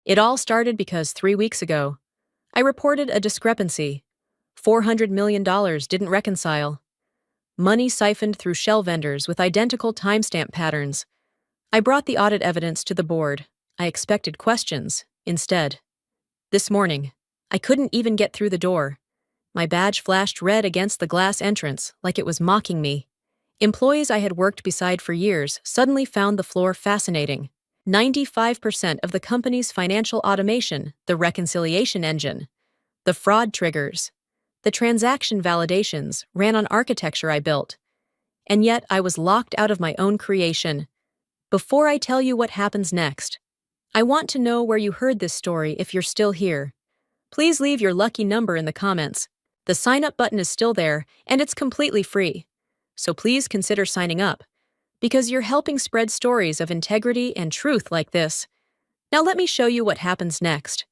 It all started because 3 weeks ago, I reported a discrepancy. $400 million didn't reconcile. Money siphoned through shell vendors with identical timestamp patterns. I brought the audit evidence to the board. I expected questions. Instead, this morning, I couldn't even get through the door. My badge flashed red against the glass entrance, like it was mocking me. Employees I had worked beside for years suddenly found the floor fascinating. 95% of the company's financial automation, the reconciliation engine, the fraud triggers, the transaction validations ran on architecture I built. And yet I was locked out of my own creation. Before I tell you what happens next, I want to know where you heard this story if you're still here. Please leave your lucky number in the comments. The sign up button is still there, and it's completely free. So please consider signing up, because you're helping spread stories of integrity and truth like this. Now let me show you what happens next.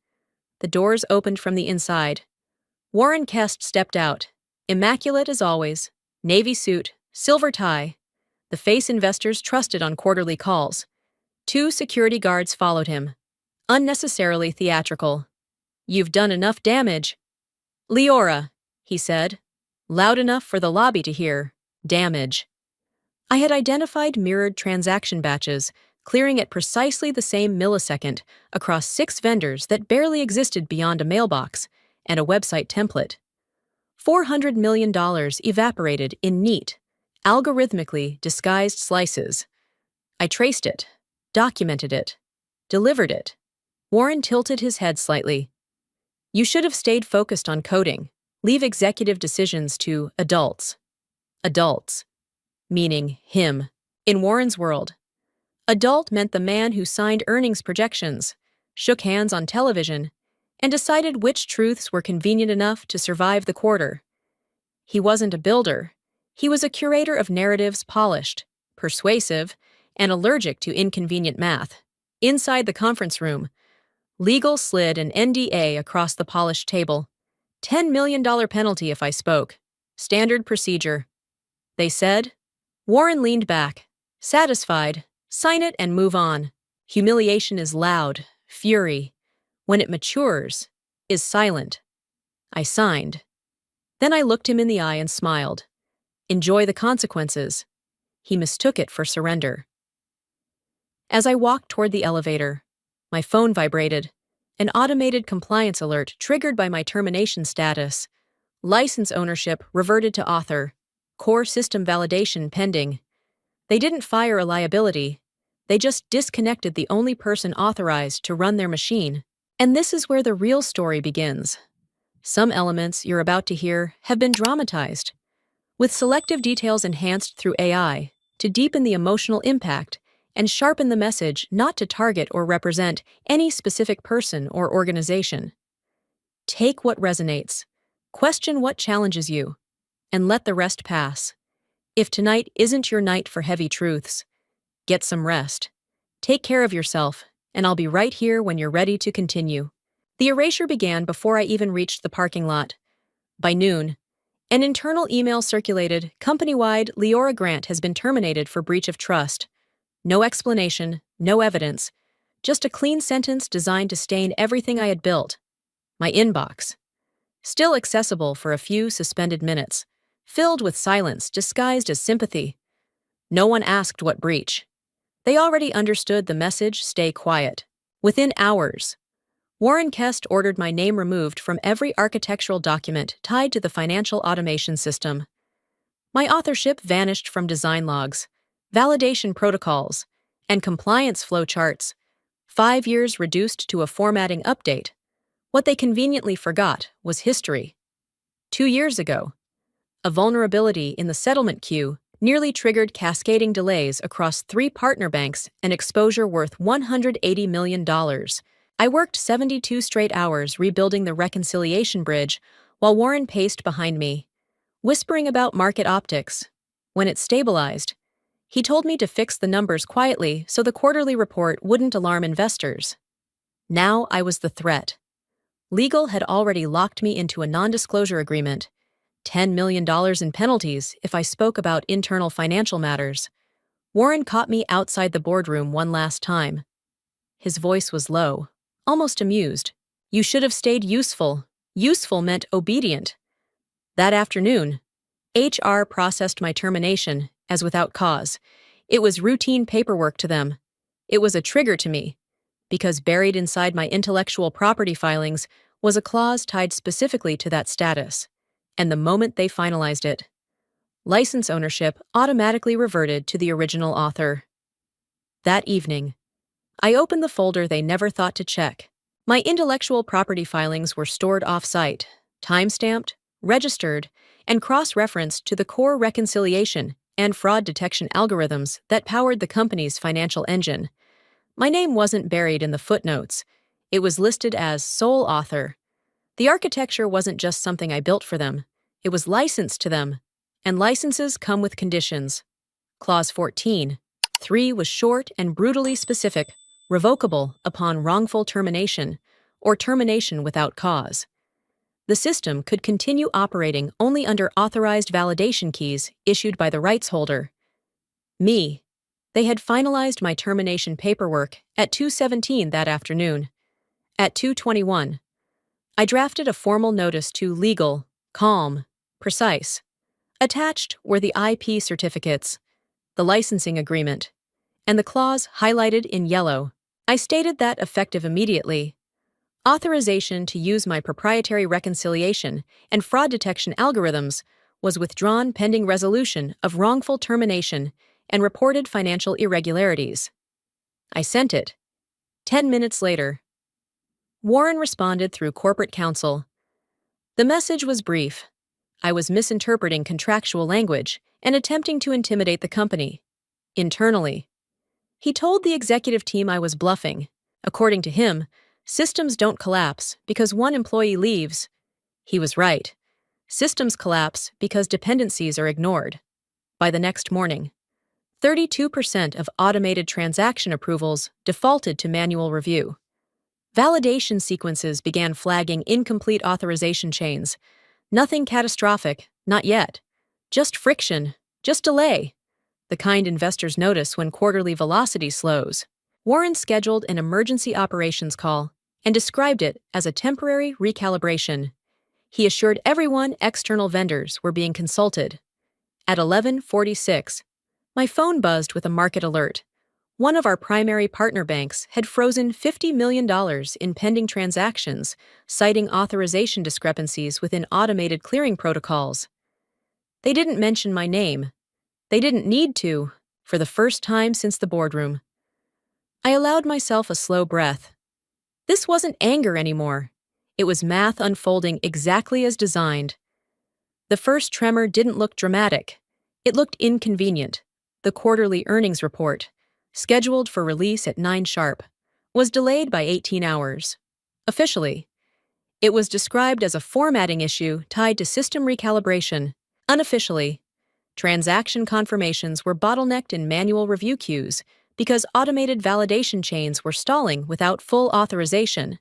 The doors opened from the inside. Warren Kest stepped out, immaculate as always, navy suit, silver tie, the face investors trusted on quarterly calls. 2 security guards followed him, unnecessarily theatrical. "You've done enough damage." "Leora," he said, loud enough for the lobby to hear, "damage." I had identified mirrored transaction batches, clearing at precisely the same millisecond across 6 vendors that barely existed beyond a mailbox and a website template. $400 million evaporated in neat, algorithmically disguised slices. I traced it, documented it, delivered it. Warren tilted his head slightly. "You should have stayed focused on coding. Leave executive decisions to adults." Adults, meaning him. In Warren's world, adult meant the man who signed earnings projections, shook hands on television, and decided which truths were convenient enough to survive the quarter. He wasn't a builder. He was a curator of narratives, polished, persuasive, and allergic to inconvenient math. Inside the conference room, legal slid an NDA across the polished table. $10 million penalty if I spoke. Standard procedure. They said. Warren leaned back, satisfied. Sign it and move on. Humiliation is loud, fury. When it matures, is silent. I signed. Then I looked him in the eye and smiled. Enjoy the consequences. He mistook it for surrender. As I walked toward the elevator, my phone vibrated. An automated compliance alert triggered by my termination status. License ownership reverted to author. Core system validation pending. They didn't fire a liability. They just disconnected the only person authorized to run their machine. And this is where the real story begins. Some elements you're about to hear have been dramatized, with selective details enhanced through AI to deepen the emotional impact and sharpen the message not to target or represent any specific person or organization. Take what resonates, question what challenges you, and let the rest pass. If tonight isn't your night for heavy truths, get some rest. Take care of yourself, and I'll be right here when you're ready to continue. The erasure began before I even reached the parking lot. By noon, an internal email circulated, company-wide, Leora Grant has been terminated for breach of trust. No explanation, no evidence, just a clean sentence designed to stain everything I had built. My inbox, still accessible for a few suspended minutes, filled with silence disguised as sympathy. No one asked what breach. They already understood the message, stay quiet. Within hours, Warren Kest ordered my name removed from every architectural document tied to the financial automation system. My authorship vanished from design logs, validation protocols, and compliance flowcharts. 5 years reduced to a formatting update. What they conveniently forgot was history. 2 years ago, a vulnerability in the settlement queue nearly triggered cascading delays across 3 partner banks and exposure worth $180 million. I worked 72 straight hours rebuilding the reconciliation bridge while Warren paced behind me, whispering about market optics. When it stabilized, he told me to fix the numbers quietly so the quarterly report wouldn't alarm investors. Now I was the threat. Legal had already locked me into a non-disclosure agreement, $10 million in penalties if I spoke about internal financial matters. Warren caught me outside the boardroom one last time. His voice was low, almost amused. You should have stayed useful. Useful meant obedient. That afternoon, HR processed my termination as without cause. It was routine paperwork to them. It was a trigger to me, because buried inside my intellectual property filings was a clause tied specifically to that status. And the moment they finalized it, license ownership automatically reverted to the original author. That evening, I opened the folder they never thought to check. My intellectual property filings were stored off-site, time-stamped, registered, and cross-referenced to the core reconciliation and fraud detection algorithms that powered the company's financial engine. My name wasn't buried in the footnotes. It was listed as sole author. The architecture wasn't just something I built for them. It was licensed to them. And licenses come with conditions. Clause 14. 3 was short and brutally specific, revocable upon wrongful termination, or termination without cause. The system could continue operating only under authorized validation keys issued by the rights holder. Me. They had finalized my termination paperwork at 2:17 that afternoon. At 2:21, I drafted a formal notice to legal, calm, precise. Attached were the IP certificates, the licensing agreement, and the clause highlighted in yellow. I stated that effective immediately, authorization to use my proprietary reconciliation and fraud detection algorithms was withdrawn pending resolution of wrongful termination and reported financial irregularities. I sent it. 10 minutes later, Warren responded through corporate counsel. The message was brief. I was misinterpreting contractual language and attempting to intimidate the company. Internally, he told the executive team I was bluffing. According to him, systems don't collapse because one employee leaves. He was right. Systems collapse because dependencies are ignored. By the next morning, 32% of automated transaction approvals defaulted to manual review. Validation sequences began flagging incomplete authorization chains. Nothing catastrophic, not yet. Just friction, just delay. The kind investors notice when quarterly velocity slows. Warren scheduled an emergency operations call and described it as a temporary recalibration. He assured everyone external vendors were being consulted. At 11:46, my phone buzzed with a market alert. One of our primary partner banks had frozen $50 million in pending transactions, citing authorization discrepancies within automated clearing protocols. They didn't mention my name. They didn't need to, for the first time since the boardroom. I allowed myself a slow breath. This wasn't anger anymore. It was math unfolding exactly as designed. The first tremor didn't look dramatic. It looked inconvenient. The quarterly earnings report, scheduled for release at 9 sharp, was delayed by 18 hours. Officially, it was described as a formatting issue tied to system recalibration. Unofficially, transaction confirmations were bottlenecked in manual review queues because automated validation chains were stalling without full authorization.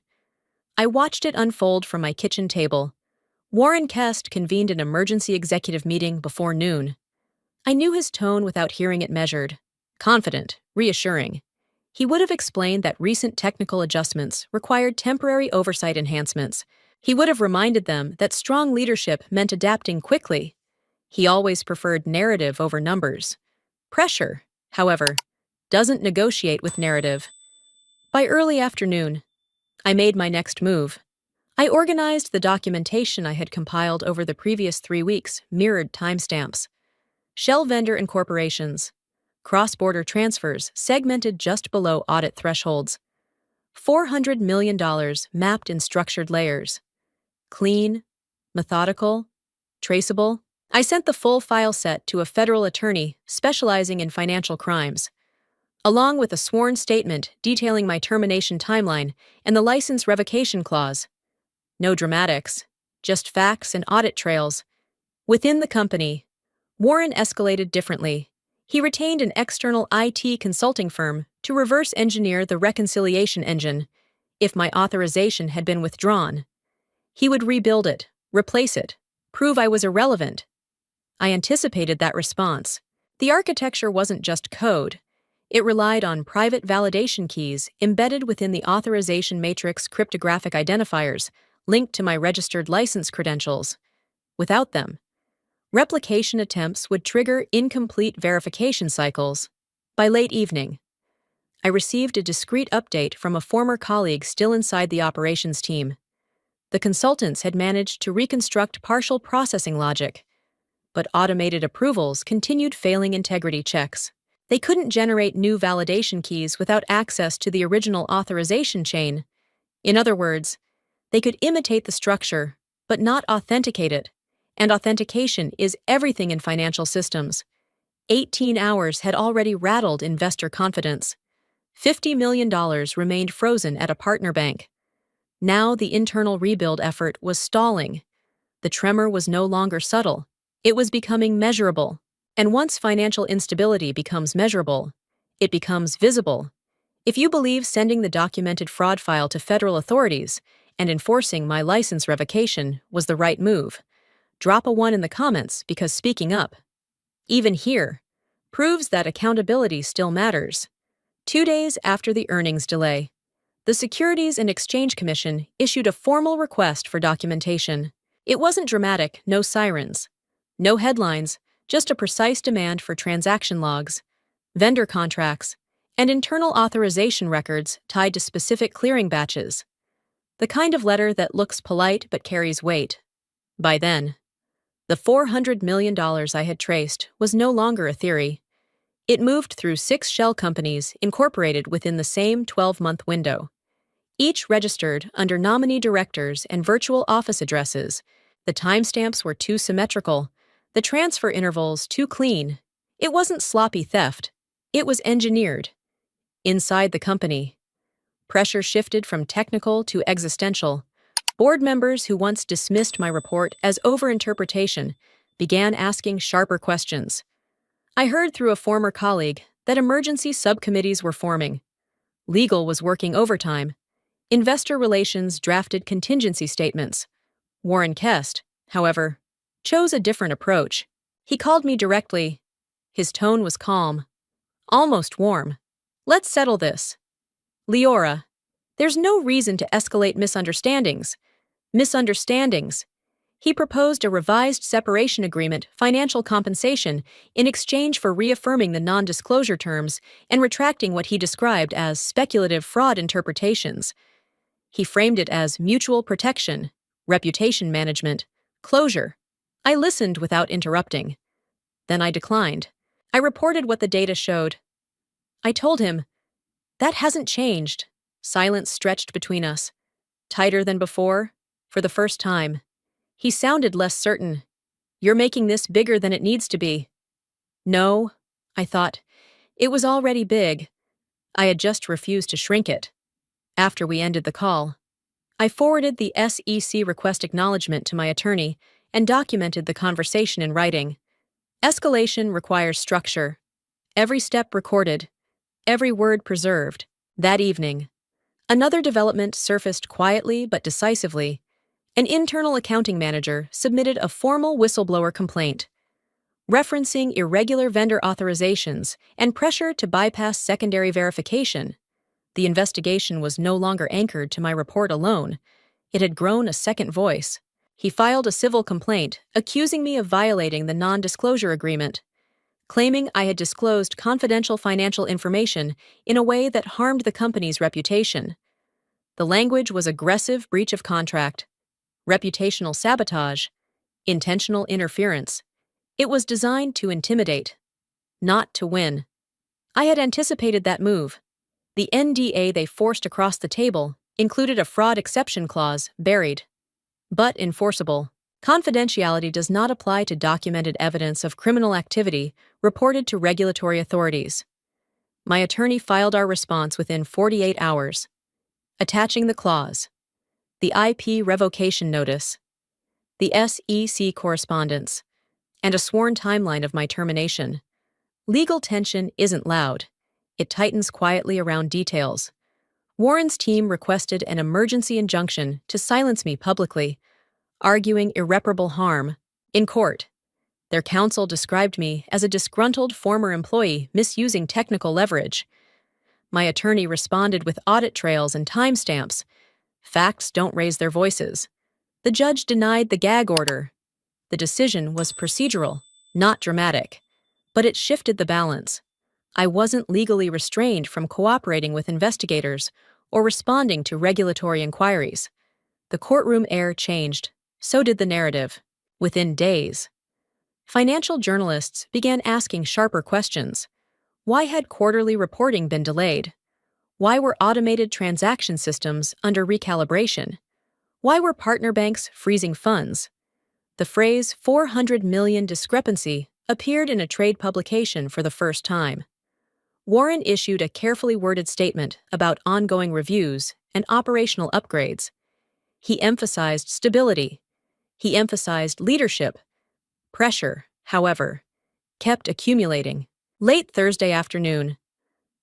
I watched it unfold from my kitchen table. Warren Kest convened an emergency executive meeting before noon. I knew his tone without hearing it measured. Confident, reassuring. He would have explained that recent technical adjustments required temporary oversight enhancements. He would have reminded them that strong leadership meant adapting quickly. He always preferred narrative over numbers. Pressure, however, doesn't negotiate with narrative. By early afternoon, I made my next move. I organized the documentation I had compiled over the previous 3 weeks, mirrored timestamps. Shell vendor incorporations, cross-border transfers segmented just below audit thresholds. $400 million mapped in structured layers. Clean, methodical, traceable. I sent the full file set to a federal attorney specializing in financial crimes, along with a sworn statement detailing my termination timeline and the license revocation clause. No dramatics, just facts and audit trails. Within the company, Warren escalated differently. He retained an external IT consulting firm to reverse engineer the reconciliation engine. If my authorization had been withdrawn, he would rebuild it, replace it, prove I was irrelevant. I anticipated that response. The architecture wasn't just code. It relied on private validation keys embedded within the authorization matrix cryptographic identifiers linked to my registered license credentials. Without them, replication attempts would trigger incomplete verification cycles. By late evening, I received a discreet update from a former colleague still inside the operations team. The consultants had managed to reconstruct partial processing logic, but automated approvals continued failing integrity checks. They couldn't generate new validation keys without access to the original authorization chain. In other words, they could imitate the structure, but not authenticate it. And authentication is everything in financial systems. 18 hours had already rattled investor confidence. $50 million remained frozen at a partner bank. Now the internal rebuild effort was stalling. The tremor was no longer subtle. It was becoming measurable. And once financial instability becomes measurable, it becomes visible. If you believe sending the documented fraud file to federal authorities and enforcing my license revocation was the right move, drop a 1 in the comments, because speaking up, even here, proves that accountability still matters. 2 days after the earnings delay, the Securities and Exchange Commission issued a formal request for documentation. It wasn't dramatic, no sirens, no headlines, just a precise demand for transaction logs, vendor contracts, and internal authorization records tied to specific clearing batches. The kind of letter that looks polite but carries weight. By then, the $400 million I had traced was no longer a theory. It moved through 6 shell companies incorporated within the same 12-month window, each registered under nominee directors and virtual office addresses. The timestamps were too symmetrical, the transfer intervals too clean. It wasn't sloppy theft. It was engineered. Inside the company, pressure shifted from technical to existential. Board members who once dismissed my report as overinterpretation began asking sharper questions. I heard through a former colleague that emergency subcommittees were forming. Legal was working overtime. Investor relations drafted contingency statements. Warren Kest, however, chose a different approach. He called me directly. His tone was calm, almost warm. "Let's settle this. Leora, there's no reason to escalate misunderstandings. Misunderstandings." He proposed a revised separation agreement, financial compensation, in exchange for reaffirming the non-disclosure terms and retracting what he described as speculative fraud interpretations. He framed it as mutual protection, reputation management, closure. I listened without interrupting. Then I declined. I reported what the data showed. I told him, "That hasn't changed." Silence stretched between us, tighter than before, for the first time. He sounded less certain. "You're making this bigger than it needs to be." No, I thought. It was already big. I had just refused to shrink it. After we ended the call, I forwarded the SEC request acknowledgement to my attorney and documented the conversation in writing. Escalation requires structure. Every step recorded, every word preserved. That evening, another development surfaced quietly but decisively. An internal accounting manager submitted a formal whistleblower complaint, referencing irregular vendor authorizations and pressure to bypass secondary verification. The investigation was no longer anchored to my report alone. It had grown a second voice. He filed a civil complaint, accusing me of violating the non-disclosure agreement, claiming I had disclosed confidential financial information in a way that harmed the company's reputation. The language was aggressive breach of contract, reputational sabotage, intentional interference. It was designed to intimidate, not to win. I had anticipated that move. The NDA they forced across the table included a fraud exception clause, buried, but enforceable. Confidentiality does not apply to documented evidence of criminal activity reported to regulatory authorities. My attorney filed our response within 48 hours, attaching the clause, the IP revocation notice, the SEC correspondence, and a sworn timeline of my termination. Legal tension isn't loud. It tightens quietly around details. Warren's team requested an emergency injunction to silence me publicly, arguing irreparable harm. In court, Their counsel described me as a disgruntled former employee misusing technical leverage. My attorney responded with audit trails and timestamps. Facts don't raise their voices. The judge denied the gag order. The decision was procedural, not dramatic, but it shifted the balance. I wasn't legally restrained from cooperating with investigators or responding to regulatory inquiries. The courtroom air changed. So did the narrative. Within days, financial journalists began asking sharper questions. Why had quarterly reporting been delayed? Why were automated transaction systems under recalibration? Why were partner banks freezing funds? The phrase 400 million discrepancy appeared in a trade publication for the first time. Warren issued a carefully worded statement about ongoing reviews and operational upgrades. He emphasized stability. He emphasized leadership. Pressure, however, kept accumulating. Late Thursday afternoon,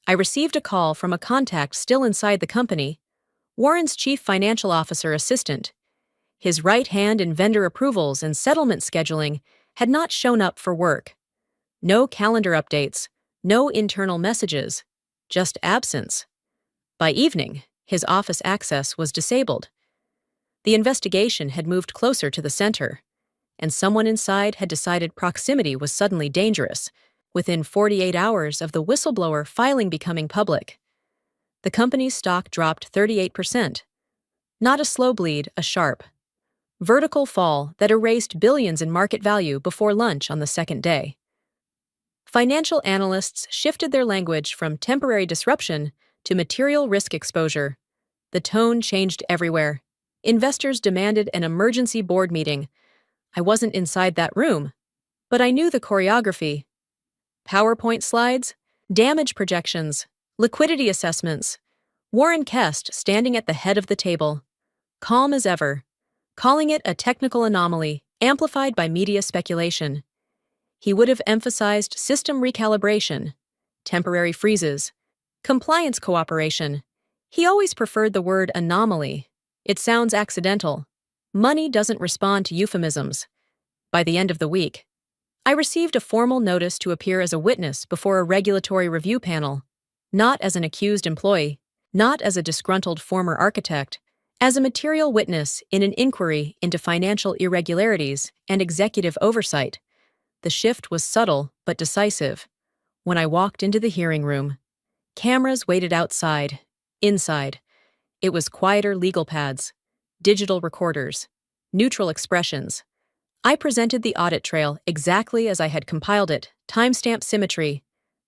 I received a call from a contact still inside the company, Warren's chief financial officer assistant. His right hand in vendor approvals and settlement scheduling had not shown up for work. No calendar updates, no internal messages, just absence. By evening, his office access was disabled. The investigation had moved closer to the center, and someone inside had decided proximity was suddenly dangerous, within 48 hours of the whistleblower filing becoming public. The company's stock dropped 38%. Not a slow bleed, a sharp, vertical fall that erased billions in market value before lunch on the second day. Financial analysts shifted their language from temporary disruption to material risk exposure. The tone changed everywhere. Investors demanded an emergency board meeting. I wasn't inside that room, but I knew the choreography. PowerPoint slides, damage projections, liquidity assessments. Warren Kest standing at the head of the table, calm as ever, calling it a technical anomaly amplified by media speculation. He would have emphasized system recalibration, temporary freezes, compliance cooperation. He always preferred the word anomaly. It sounds accidental. Money doesn't respond to euphemisms. By the end of the week, I received a formal notice to appear as a witness before a regulatory review panel, not as an accused employee, not as a disgruntled former architect, as a material witness in an inquiry into financial irregularities and executive oversight. The shift was subtle but decisive. When I walked into the hearing room, cameras waited outside. Inside, it was quieter legal pads, digital recorders, neutral expressions. I presented the audit trail exactly as I had compiled it: timestamp symmetry,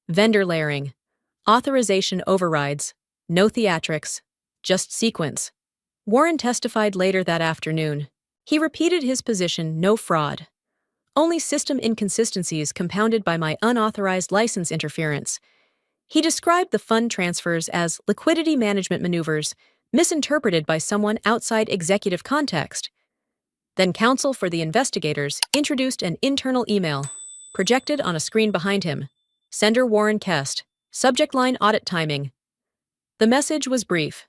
vendor layering, authorization overrides, no theatrics, just sequence. Warren testified later that afternoon. He repeated his position: no fraud. Only system inconsistencies compounded by my unauthorized license interference. He described the fund transfers as liquidity management maneuvers misinterpreted by someone outside executive context. Then counsel for the investigators introduced an internal email, projected on a screen behind him. Sender Warren Kest. Subject line: audit timing. The message was brief.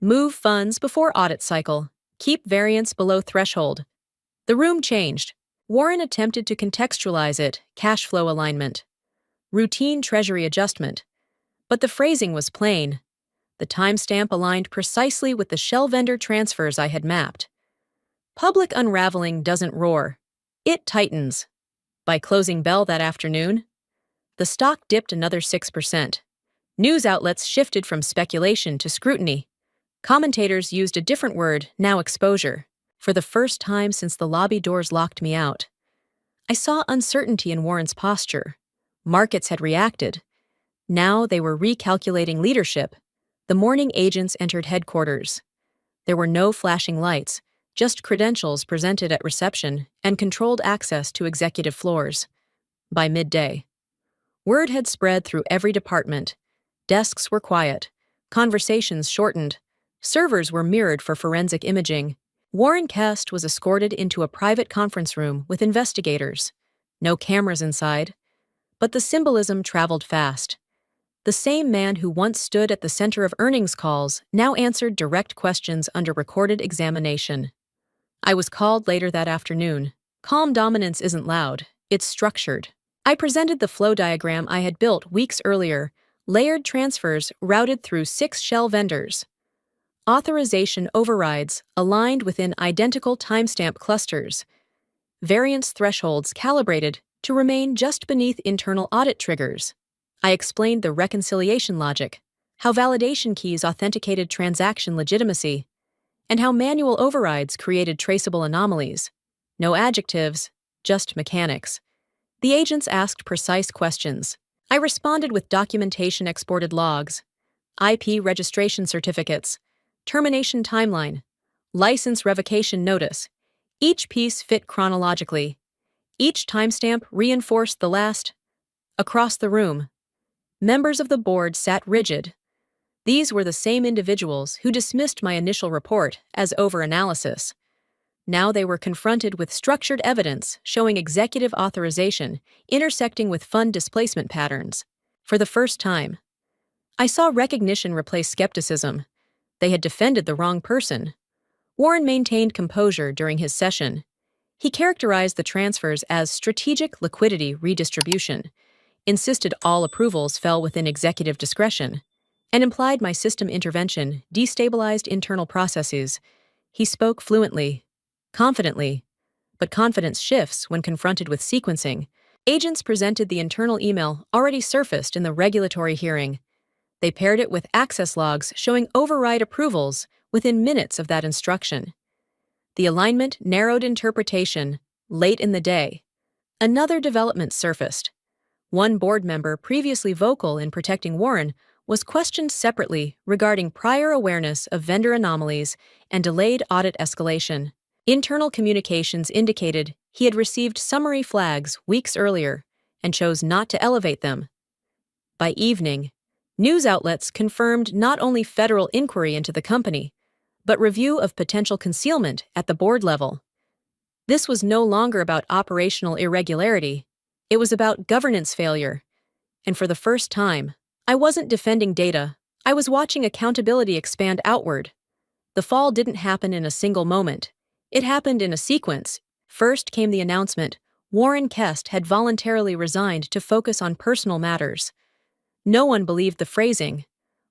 Move funds before audit cycle. Keep variance below threshold. The room changed. Warren attempted to contextualize it: cash flow alignment, routine treasury adjustment. But the phrasing was plain. The timestamp aligned precisely with the shell vendor transfers I had mapped. Public unraveling doesn't roar. It tightens. By closing bell that afternoon, the stock dipped another 6%. News outlets shifted from speculation to scrutiny. Commentators used a different word, now exposure. For the first time since the lobby doors locked me out, I saw uncertainty in Warren's posture. Markets had reacted. Now they were recalculating leadership. The morning agents entered headquarters. There were no flashing lights, just credentials presented at reception and controlled access to executive floors. By midday, word had spread through every department. Desks were quiet. Conversations shortened. Servers were mirrored for forensic imaging. Warren Kest was escorted into a private conference room with investigators. No cameras inside, but the symbolism traveled fast. The same man who once stood at the center of earnings calls now answered direct questions under recorded examination. I was called later that afternoon. Calm dominance isn't loud, It's structured. I presented the flow diagram I had built weeks earlier, layered transfers routed through 6 shell vendors. Authorization overrides aligned within identical timestamp clusters. Variance thresholds calibrated to remain just beneath internal audit triggers. I explained the reconciliation logic, how validation keys authenticated transaction legitimacy, and how manual overrides created traceable anomalies. No adjectives, just mechanics. The agents asked precise questions. I responded with documentation exported logs, IP registration certificates, termination timeline, license revocation notice. Each piece fit chronologically. Each timestamp reinforced the last. Across the room, members of the board sat rigid. These were the same individuals who dismissed my initial report as overanalysis. Now they were confronted with structured evidence showing executive authorization intersecting with fund displacement patterns. For the first time, I saw recognition replace skepticism. They had defended the wrong person. Warren maintained composure during his session. He characterized the transfers as strategic liquidity redistribution, insisted all approvals fell within executive discretion, and implied my system intervention destabilized internal processes. He spoke fluently, confidently, but confidence shifts when confronted with sequencing. Agents presented the internal email already surfaced in the regulatory hearing. They paired it with access logs showing override approvals within minutes of that instruction. The alignment narrowed interpretation late in the day. Another development surfaced. One board member previously vocal in protecting Warren was questioned separately regarding prior awareness of vendor anomalies and delayed audit escalation. Internal communications indicated he had received summary flags weeks earlier and chose not to elevate them. By evening, news outlets confirmed not only federal inquiry into the company, but review of potential concealment at the board level. This was no longer about operational irregularity. It was about governance failure. And for the first time, I wasn't defending data. I was watching accountability expand outward. The fall didn't happen in a single moment. It happened in a sequence. First came the announcement Warren Kest had voluntarily resigned to focus on personal matters. No one believed the phrasing.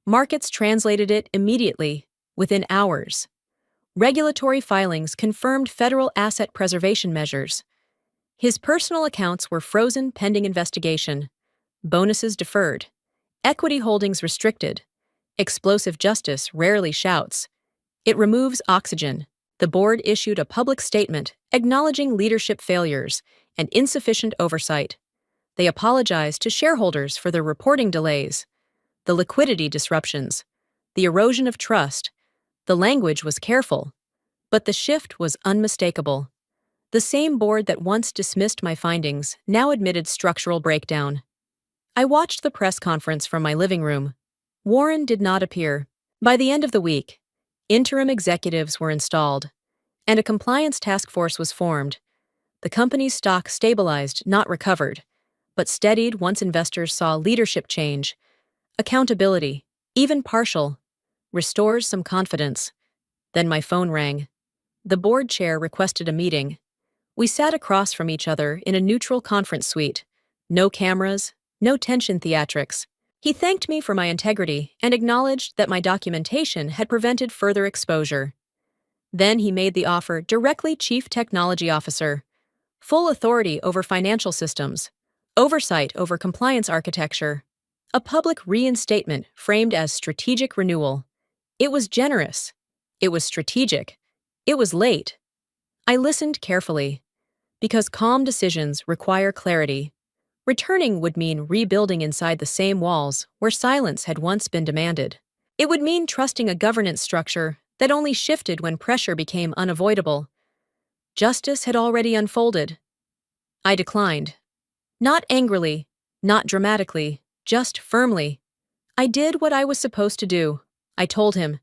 Markets translated it immediately, within hours. Regulatory filings confirmed federal asset preservation measures. His personal accounts were frozen pending investigation, bonuses deferred, equity holdings restricted. Explosive justice rarely shouts. It removes oxygen. The board issued a public statement acknowledging leadership failures and insufficient oversight. They apologized to shareholders for their reporting delays, the liquidity disruptions, the erosion of trust. The language was careful, but the shift was unmistakable. The same board that once dismissed my findings now admitted structural breakdown. I watched the press conference from my living room. Warren did not appear. By the end of the week, interim executives were installed, and a compliance task force was formed. The company's stock stabilized, not recovered, but steadied once investors saw leadership change. Accountability, even partial, restores some confidence. Then my phone rang. The board chair requested a meeting. We sat across from each other in a neutral conference suite. No cameras, no tension theatrics. He thanked me for my integrity and acknowledged that my documentation had prevented further exposure. Then he made the offer directly Chief Technology Officer. Full authority over financial systems, oversight over compliance architecture, a public reinstatement framed as strategic renewal. It was generous. It was strategic. It was late. I listened carefully, because calm decisions require clarity. Returning would mean rebuilding inside the same walls where silence had once been demanded. It would mean trusting a governance structure that only shifted when pressure became unavoidable. Justice had already unfolded. I declined. Not angrily, not dramatically, just firmly. I did what I was supposed to do. I told him.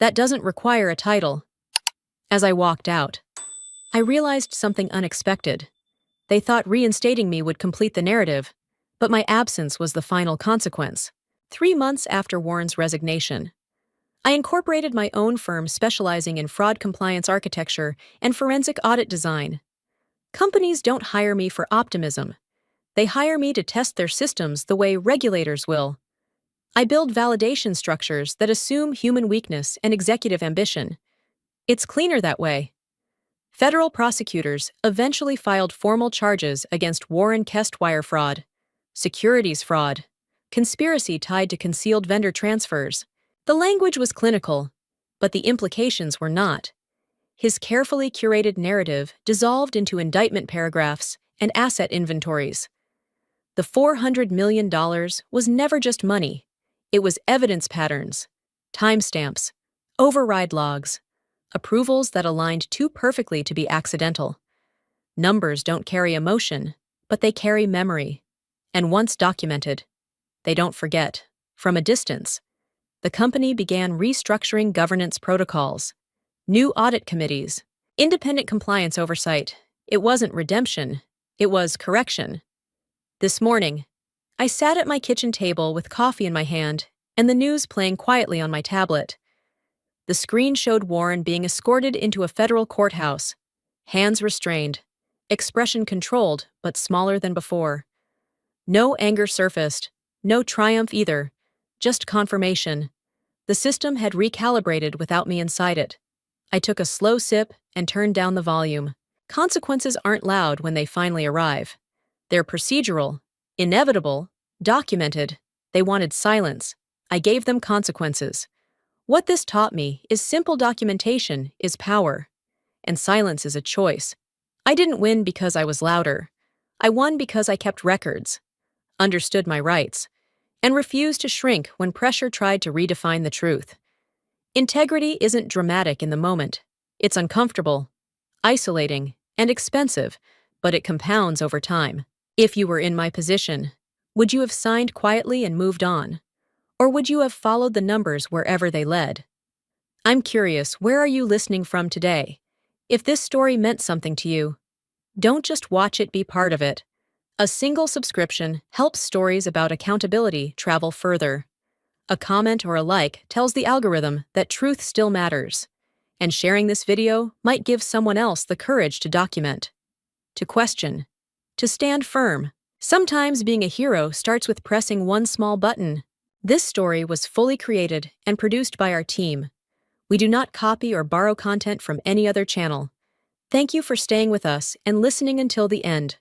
That doesn't require a title. As I walked out, I realized something unexpected. They thought reinstating me would complete the narrative, but my absence was the final consequence. 3 months after Warren's resignation, I incorporated my own firm specializing in fraud compliance architecture and forensic audit design. Companies don't hire me for optimism. They hire me to test their systems the way regulators will. I build validation structures that assume human weakness and executive ambition. It's cleaner that way. Federal prosecutors eventually filed formal charges against Warren Kest wire fraud, securities fraud, conspiracy tied to concealed vendor transfers. The language was clinical, but the implications were not. His carefully curated narrative dissolved into indictment paragraphs and asset inventories. The $400 million was never just money. It was evidence patterns, timestamps, override logs, approvals that aligned too perfectly to be accidental. Numbers don't carry emotion, but they carry memory. And once documented, they don't forget. From a distance, the company began restructuring governance protocols, new audit committees, independent compliance oversight. It wasn't redemption, it was correction. This morning, I sat at my kitchen table with coffee in my hand and the news playing quietly on my tablet. The screen showed Warren being escorted into a federal courthouse, hands restrained, expression controlled but smaller than before. No anger surfaced, no triumph either, just confirmation. The system had recalibrated without me inside it. I took a slow sip and turned down the volume. Consequences aren't loud when they finally arrive. They're procedural, inevitable, documented. They wanted silence. I gave them consequences. What this taught me is simple documentation is power, and silence is a choice. I didn't win because I was louder. I won because I kept records, understood my rights, and refused to shrink when pressure tried to redefine the truth. Integrity isn't dramatic in the moment. It's uncomfortable, isolating, and expensive, but it compounds over time. If you were in my position, would you have signed quietly and moved on? Or would you have followed the numbers wherever they led? I'm curious, where are you listening from today? If this story meant something to you, don't just watch it, be part of it. A single subscription helps stories about accountability travel further. A comment or a like tells the algorithm that truth still matters. And sharing this video might give someone else the courage to document, to question, to stand firm. Sometimes being a hero starts with pressing one small button. This story was fully created and produced by our team. We do not copy or borrow content from any other channel. Thank you for staying with us and listening until the end.